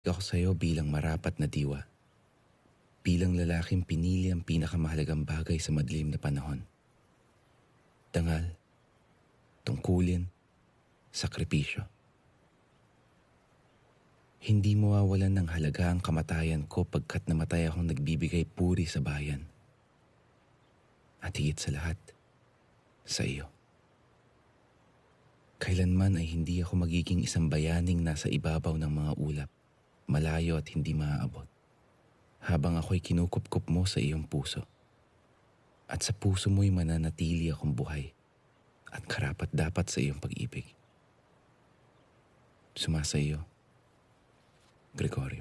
Ako sa iyo bilang marapat na diwa, bilang lalaking pinili ang pinakamahalagang bagay sa madilim na panahon. Dangal, tungkulin, sakripisyo. Hindi mawawalan ng halaga ang kamatayan ko pagkat namatay akong nagbibigay puri sa bayan. At higit sa lahat, sa iyo. Kailanman ay hindi ako magiging isang bayaning nasa ibabaw ng mga ulap, malayo at hindi maaabot, habang ako'y kinukupkup mo sa iyong puso. At sa puso mo'y mananatili akong buhay at karapat-dapat sa iyong pag-ibig. Sumasa iyo, Gregorio.